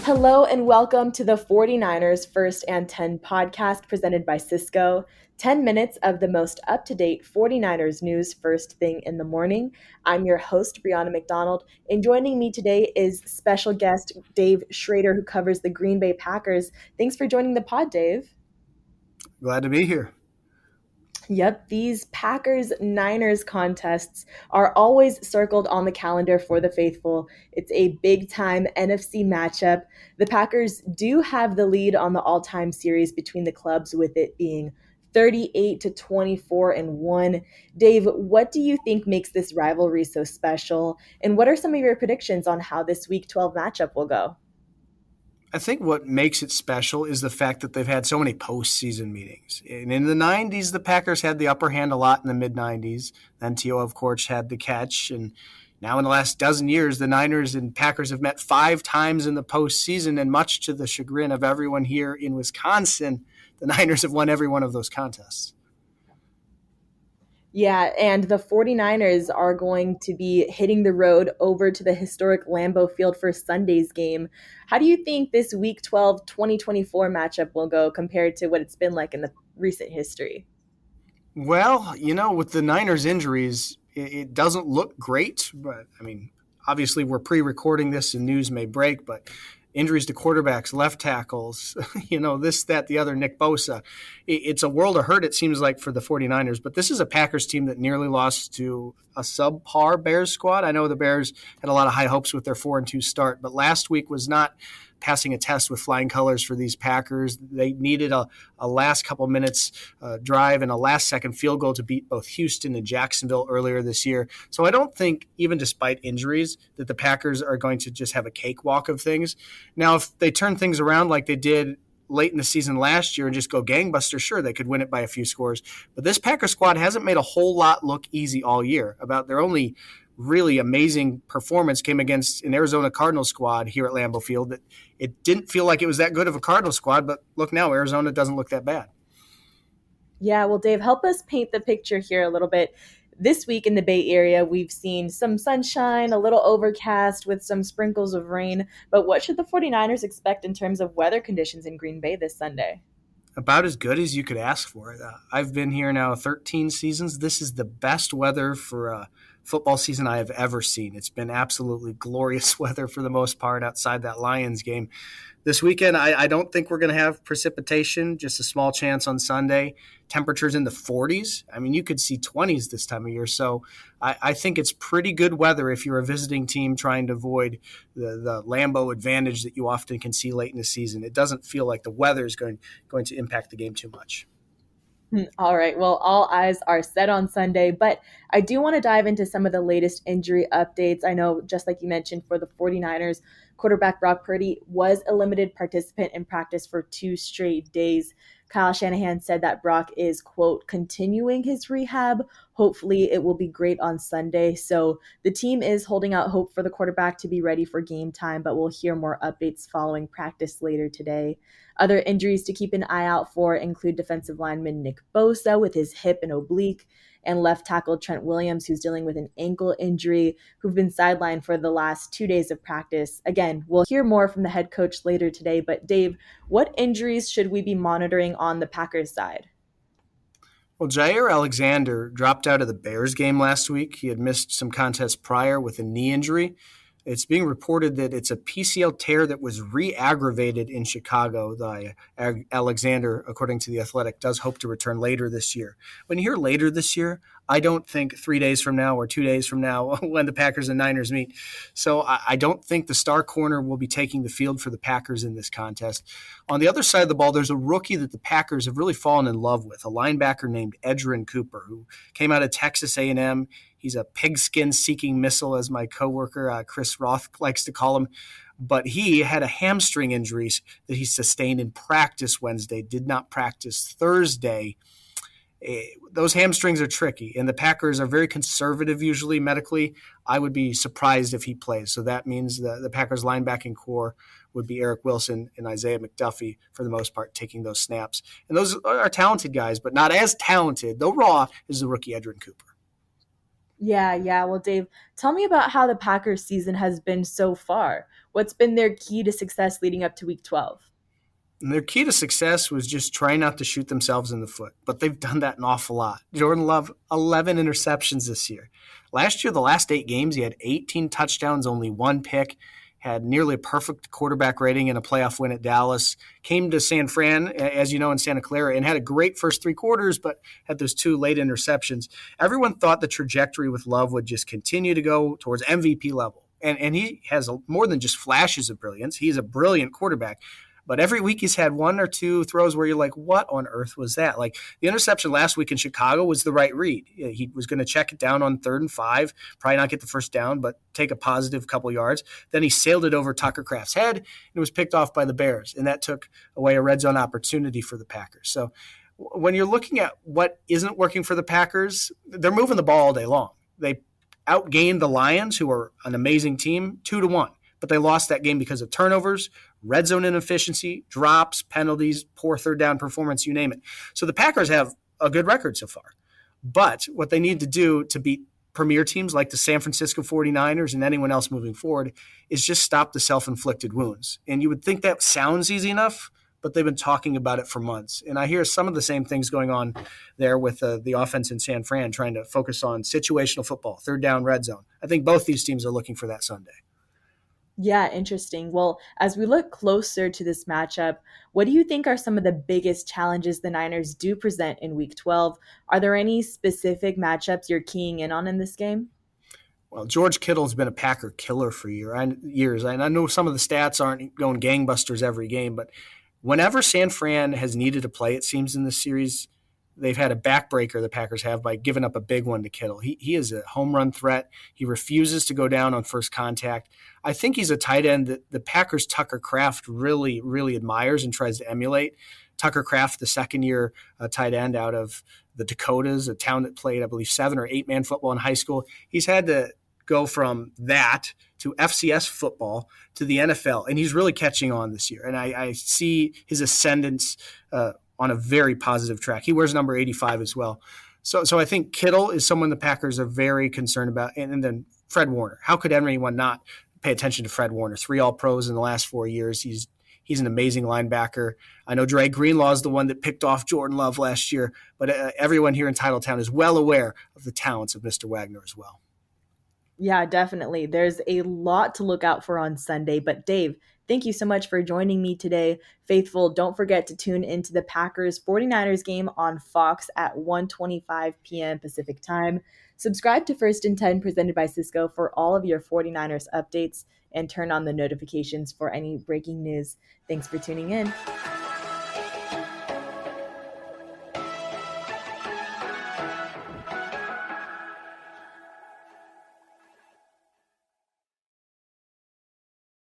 Hello and welcome to the 49ers First and 10 podcast presented by Cisco. 10 minutes of the most up-to-date 49ers news first thing in the morning. I'm your host, Brianna McDonald, and joining me today is special guest Dave Schroeder, who covers the Green Bay Packers. Thanks for joining the pod, Dave. Glad to be here. Yep, these Packers-Niners contests are always circled on the calendar for the faithful. It's a big-time NFC matchup. The Packers do have the lead on the all-time series between the clubs, with it being 38 to 24 and 1. Dave, what do you think makes this rivalry so special? And what are some of your predictions on how this Week 12 matchup will go? I think what makes it special is the fact that they've had so many postseason meetings. And in the 90s, the Packers had the upper hand a lot in the mid-90s. Then T.O., of course, had the catch. And now in the last dozen years, the Niners and Packers have met 5 times in the postseason. And much to the chagrin of everyone here in Wisconsin, the Niners have won every one of those contests. Yeah, and the 49ers are going to be hitting the road over to the historic Lambeau Field for Sunday's game. How do you think this Week 12 2024 matchup will go compared to what it's been like in the recent history? Well, with the Niners injuries, it doesn't look great. But, obviously we're pre-recording this and news may break, but injuries to quarterbacks, left tackles, this, that, the other, Nick Bosa. It's a world of hurt, it seems like, for the 49ers. But this is a Packers team that nearly lost to a subpar Bears squad. I know the Bears had a lot of high hopes with their 4-2 start, but last week was not passing a test with flying colors for these Packers. They needed a last couple minutes drive and a last-second field goal to beat both Houston and Jacksonville earlier this year. So I don't think, even despite injuries, that the Packers are going to just have a cakewalk of things. Now, if they turn things around like they did late in the season last year and just go gangbusters, sure, they could win it by a few scores. But this Packers squad hasn't made a whole lot look easy all year. About their only really amazing performance came against an Arizona Cardinals squad here at Lambeau Field. That it didn't feel like it was that good of a Cardinals squad, but look now, Arizona doesn't look that bad. Yeah, well, Dave, help us paint the picture here a little bit. This week in the Bay Area, we've seen some sunshine, a little overcast with some sprinkles of rain. But what should the 49ers expect in terms of weather conditions in Green Bay this Sunday? About as good as you could ask for. I've been here now 13 seasons. This is the best weather for a football season I have ever seen. It's been absolutely glorious weather for the most part outside that Lions game. This weekend, I don't think we're going to have precipitation, just a small chance on Sunday. Temperatures in the 40s. You could see 20s this time of year. So I think it's pretty good weather if you're a visiting team trying to avoid the Lambeau advantage that you often can see late in the season. It doesn't feel like the weather is going to impact the game too much. All right. Well, all eyes are set on Sunday, but I do want to dive into some of the latest injury updates. I know, just like you mentioned, for the 49ers, quarterback Brock Purdy was a limited participant in practice for 2 straight days. Kyle Shanahan said that Brock is, quote, continuing his rehab. Hopefully it will be great on Sunday. So the team is holding out hope for the quarterback to be ready for game time, but we'll hear more updates following practice later today. Other injuries to keep an eye out for include defensive lineman Nick Bosa with his hip and oblique, and left tackle Trent Williams, who's dealing with an ankle injury, who've been sidelined for the last 2 days of practice. Again, we'll hear more from the head coach later today. But Dave, what injuries should we be monitoring on the Packers side? Well, Jair Alexander dropped out of the Bears game last week. He had missed some contests prior with a knee injury. It's being reported that it's a PCL tear that was re-aggravated in Chicago. Alexander, according to The Athletic, does hope to return later this year. When you hear later this year, I don't think 3 days from now or 2 days from now when the Packers and Niners meet. So I don't think the star corner will be taking the field for the Packers in this contest. On the other side of the ball, there's a rookie that the Packers have really fallen in love with, a linebacker named Edgerrin Cooper, who came out of Texas A&M. He's a pigskin-seeking missile, as my coworker Chris Roth likes to call him. But he had a hamstring injury that he sustained in practice Wednesday, did not practice Thursday. Those hamstrings are tricky, and the Packers are very conservative usually medically. I would be surprised if he plays. So that means the Packers linebacking core would be Eric Wilson and Isaiah McDuffie for the most part taking those snaps. And those are talented guys, but not as talented, though raw, as the rookie Edgerrin Cooper. Yeah, yeah. Well, Dave, tell me about how the Packers season has been so far. What's been their key to success leading up to week 12? And their key to success was just trying not to shoot themselves in the foot, but they've done that an awful lot. Jordan Love, 11 interceptions this year. Last year, the last 8 games, he had 18 touchdowns, only one pick, had nearly a perfect quarterback rating in a playoff win at Dallas, came to San Fran, as you know, in Santa Clara, and had a great first 3 quarters, but had those 2 late interceptions. Everyone thought the trajectory with Love would just continue to go towards MVP level. And he has more than just flashes of brilliance. He's a brilliant quarterback. But every week he's had 1 or 2 throws where you're like, what on earth was that? Like the interception last week in Chicago was the right read. He was going to check it down on 3rd and 5, probably not get the first down, but take a positive couple yards. Then he sailed it over Tucker Kraft's head and it was picked off by the Bears. And that took away a red zone opportunity for the Packers. So when you're looking at what isn't working for the Packers, they're moving the ball all day long. They outgained the Lions, who are an amazing team, 2-1. But they lost that game because of turnovers, red zone inefficiency, drops, penalties, poor third down performance, you name it. So the Packers have a good record so far. But what they need to do to beat premier teams like the San Francisco 49ers and anyone else moving forward is just stop the self-inflicted wounds. And you would think that sounds easy enough, but they've been talking about it for months. And I hear some of the same things going on there with the offense in San Fran, trying to focus on situational football, third down, red zone. I think both these teams are looking for that Sunday. Yeah, interesting. Well, as we look closer to this matchup, what do you think are some of the biggest challenges the Niners do present in week 12? Are there any specific matchups you're keying in on in this game? Well, George Kittle's been a Packer killer for years. And I know some of the stats aren't going gangbusters every game, but whenever San Fran has needed to play, it seems in this series, they've had a backbreaker, the Packers have, by giving up a big one to Kittle. He is a home run threat. He refuses to go down on first contact. I think he's a tight end that the Packers' Tucker Kraft really, really admires and tries to emulate. Tucker Kraft, the second-year tight end out of the Dakotas, a town that played, I believe, 7 or 8-man football in high school. He's had to go from that to FCS football to the NFL, and he's really catching on this year. And I see his ascendance on a very positive track. He wears number 85 as well. So I think Kittle is someone the Packers are very concerned about. And then Fred Warner. How could anyone not pay attention to Fred Warner? 3 All-Pros in the last 4 years. He's an amazing linebacker. I know Dre Greenlaw is the one that picked off Jordan Love last year, but everyone here in Titletown is well aware of the talents of Mr. Wagner as well. Yeah, definitely. There's a lot to look out for on Sunday. But Dave, thank you so much for joining me today. Faithful, don't forget to tune into the Packers 49ers game on Fox at 1:25 p.m. Pacific time. Subscribe to First and 10 presented by Cisco for all of your 49ers updates and turn on the notifications for any breaking news. Thanks for tuning in.